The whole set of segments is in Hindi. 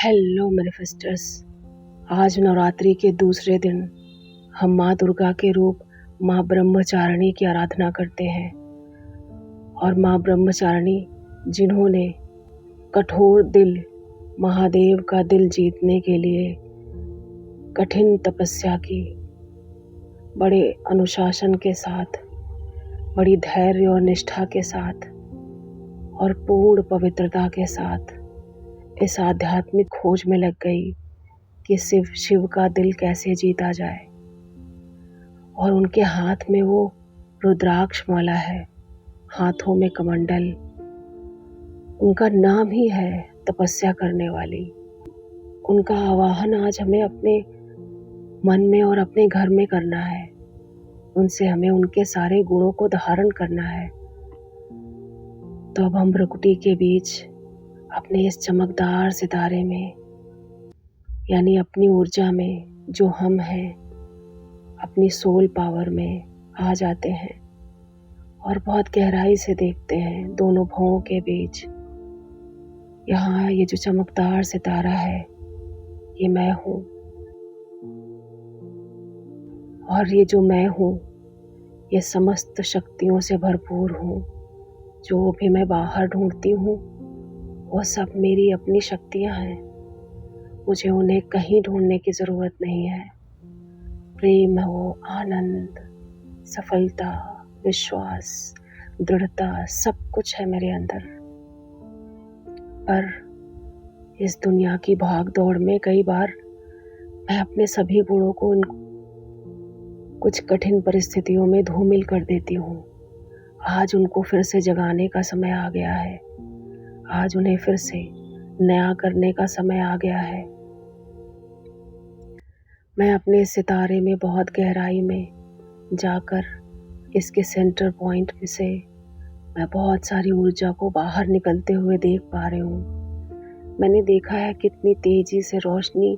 हेलो मैनिफेस्टर्स। आज नवरात्रि के दूसरे दिन हम माँ दुर्गा के रूप माँ ब्रह्मचारिणी की आराधना करते हैं। और माँ ब्रह्मचारिणी जिन्होंने कठोर दिल महादेव का दिल जीतने के लिए कठिन तपस्या की, बड़े अनुशासन के साथ, बड़ी धैर्य और निष्ठा के साथ और पूर्ण पवित्रता के साथ इस आध्यात्मिक खोज में लग गई कि शिव का दिल कैसे जीता जाए। और उनके हाथ में वो रुद्राक्ष माला है, हाथों में कमंडल। उनका नाम ही है तपस्या करने वाली। उनका आवाहन आज हमें अपने मन में और अपने घर में करना है। उनसे हमें उनके सारे गुणों को धारण करना है। तो अब हम भ्रकुटी के बीच अपने इस चमकदार सितारे में, यानी अपनी ऊर्जा में जो हम हैं, अपनी सोल पावर में आ जाते हैं और बहुत गहराई से देखते हैं दोनों भवों के बीच। यहाँ ये जो चमकदार सितारा है, ये मैं हूँ। और ये जो मैं हूँ, ये समस्त शक्तियों से भरपूर हूँ। जो भी मैं बाहर ढूंढती हूँ वो सब मेरी अपनी शक्तियाँ हैं। मुझे उन्हें कहीं ढूंढने की ज़रूरत नहीं है। प्रेम हो, आनंद, सफलता, विश्वास, दृढ़ता, सब कुछ है मेरे अंदर। पर इस दुनिया की भाग दौड़ में कई बार मैं अपने सभी गुणों को कुछ कठिन परिस्थितियों में धूमिल कर देती हूँ। आज उनको फिर से जगाने का समय आ गया है। आज उन्हें फिर से नया करने का समय आ गया है। मैं अपने सितारे में बहुत गहराई में जाकर इसके सेंटर पॉइंट में से मैं बहुत सारी ऊर्जा को बाहर निकलते हुए देख पा रही हूँ। मैंने देखा है कितनी तेजी से रोशनी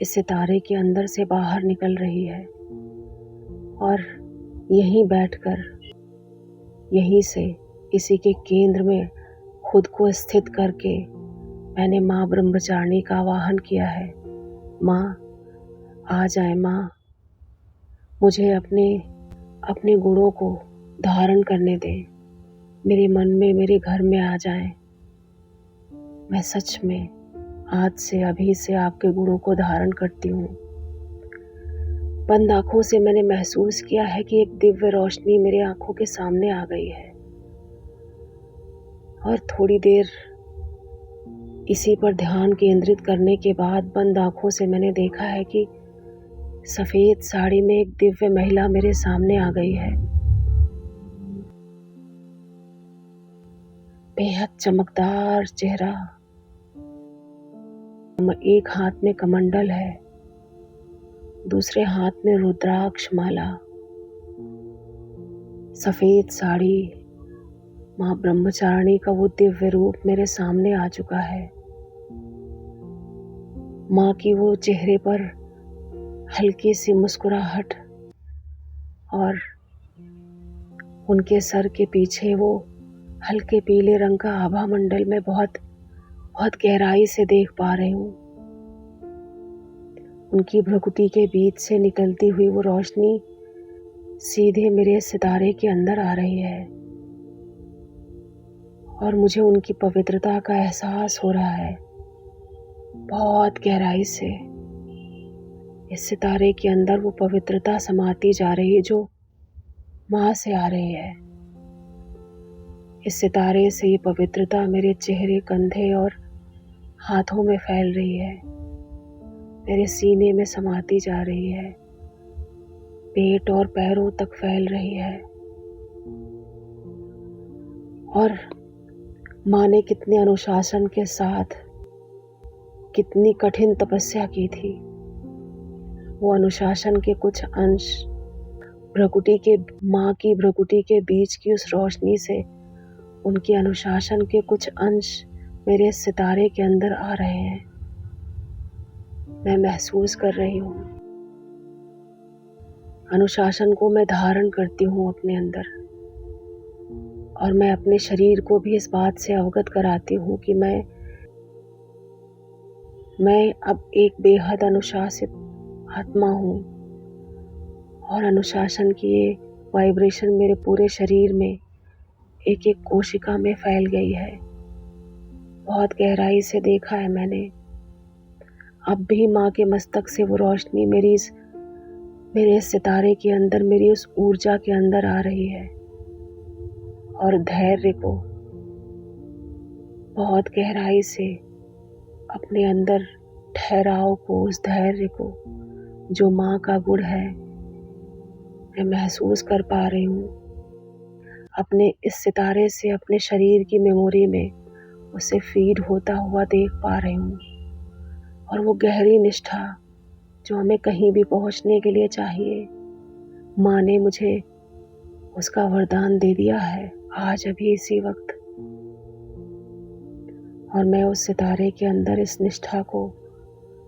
इस सितारे के अंदर से बाहर निकल रही है। और यहीं बैठकर, यहीं से, इसी के केंद्र में खुद को स्थित करके मैंने माँ ब्रह्मचारिणी का आवाहन किया है। माँ आ जाए, माँ मुझे अपने गुणों को धारण करने दे। मेरे मन में, मेरे घर में आ जाए। मैं सच में आज से, अभी से आपके गुणों को धारण करती हूँ। बंद आँखों से मैंने महसूस किया है कि एक दिव्य रोशनी मेरे आँखों के सामने आ गई है। और थोड़ी देर इसी पर ध्यान केंद्रित करने के बाद बंद आँखों से मैंने देखा है कि सफेद साड़ी में एक दिव्य महिला मेरे सामने आ गई है। बेहद चमकदार चेहरा, एक हाथ में कमंडल है, दूसरे हाथ में रुद्राक्ष माला, सफेद साड़ी। माँ ब्रह्मचारिणी का वो दिव्य रूप मेरे सामने आ चुका है। माँ की वो चेहरे पर हल्की सी मुस्कुराहट और उनके सर के पीछे वो हल्के पीले रंग का आभा मंडल में बहुत बहुत गहराई से देख पा रही हूँ। उनकी भ्रुकुटी के बीच से निकलती हुई वो रोशनी सीधे मेरे सितारे के अंदर आ रही है और मुझे उनकी पवित्रता का एहसास हो रहा है बहुत गहराई से। इस सितारे के अंदर वो पवित्रता समाती जा रही है जो माँ से आ रही है। इस सितारे से ये पवित्रता मेरे चेहरे, कंधे और हाथों में फैल रही है, मेरे सीने में समाती जा रही है, पेट और पैरों तक फैल रही है। और माँ ने कितने अनुशासन के साथ कितनी कठिन तपस्या की थी। वो अनुशासन के कुछ अंश माँ की भ्रुकुटी के बीच की उस रोशनी से, उनके अनुशासन के कुछ अंश मेरे सितारे के अंदर आ रहे हैं। मैं महसूस कर रही हूँ। अनुशासन को मैं धारण करती हूँ अपने अंदर। और मैं अपने शरीर को भी इस बात से अवगत कराती हूँ कि मैं मैं अब एक बेहद अनुशासित आत्मा हूँ और अनुशासन की ये वाइब्रेशन मेरे पूरे शरीर में एक एक कोशिका में फैल गई है। बहुत गहराई से देखा है मैंने। अब भी माँ के मस्तक से वो रोशनी मेरे इस सितारे के अंदर, मेरी उस ऊर्जा के अंदर आ रही है और धैर्य को बहुत गहराई से अपने अंदर, ठहराव को, उस धैर्य को जो माँ का गुण है, मैं महसूस कर पा रही हूँ। अपने इस सितारे से अपने शरीर की मेमोरी में उसे फीड होता हुआ देख पा रही हूँ। और वो गहरी निष्ठा जो हमें कहीं भी पहुँचने के लिए चाहिए, माँ ने मुझे उसका वरदान दे दिया है आज अभी इसी वक्त। और मैं उस सितारे के अंदर इस निष्ठा को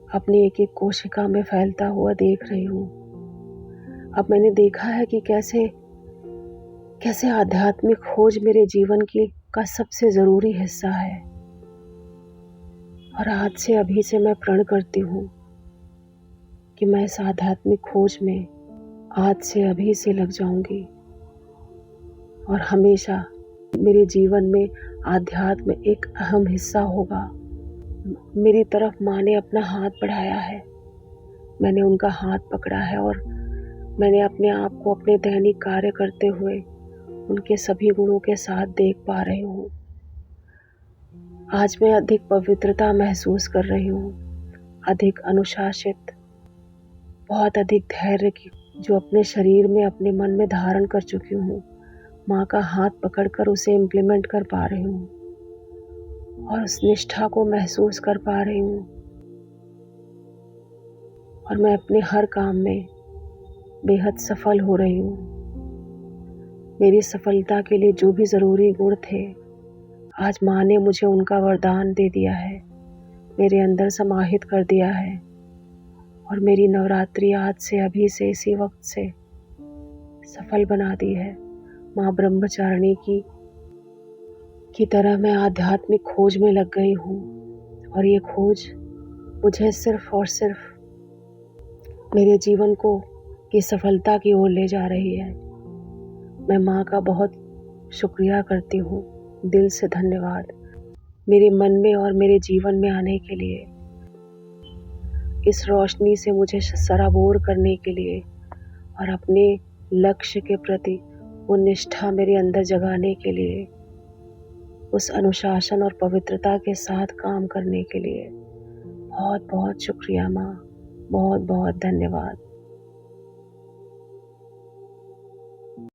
अपनी एक एक कोशिका में फैलता हुआ देख रही हूँ। अब मैंने देखा है कि कैसे आध्यात्मिक खोज मेरे जीवन का सबसे ज़रूरी हिस्सा है। और आज से अभी से मैं प्रण करती हूँ कि मैं इस आध्यात्मिक खोज में आज से अभी से लग जाऊंगी और हमेशा मेरे जीवन में आध्यात्म एक अहम हिस्सा होगा। मेरी तरफ माँ ने अपना हाथ बढ़ाया है, मैंने उनका हाथ पकड़ा है और मैंने अपने आप को अपने दैनिक कार्य करते हुए उनके सभी गुणों के साथ देख पा रही हूँ। आज मैं अधिक पवित्रता महसूस कर रही हूँ, अधिक अनुशासित, बहुत अधिक धैर्य की जो अपने शरीर में, अपने मन में धारण कर चुकी हूँ। माँ का हाथ पकड़कर उसे इम्प्लीमेंट कर पा रही हूँ और उस निष्ठा को महसूस कर पा रही हूँ। और मैं अपने हर काम में बेहद सफल हो रही हूँ। मेरी सफलता के लिए जो भी ज़रूरी गुण थे, आज माँ ने मुझे उनका वरदान दे दिया है, मेरे अंदर समाहित कर दिया है। और मेरी नवरात्रि आज से अभी से इसी वक्त से सफल बना दी है। माँ ब्रह्मचारिणी की तरह मैं आध्यात्मिक खोज में लग गई हूँ और ये खोज मुझे सिर्फ और सिर्फ मेरे जीवन को की सफलता की ओर ले जा रही है। मैं माँ का बहुत शुक्रिया करती हूँ, दिल से धन्यवाद मेरे मन में और मेरे जीवन में आने के लिए, इस रोशनी से मुझे सराबोर करने के लिए और अपने लक्ष्य के प्रति वो निष्ठा मेरे अंदर जगाने के लिए, उस अनुशासन और पवित्रता के साथ काम करने के लिए बहुत बहुत शुक्रिया माँ, बहुत बहुत धन्यवाद।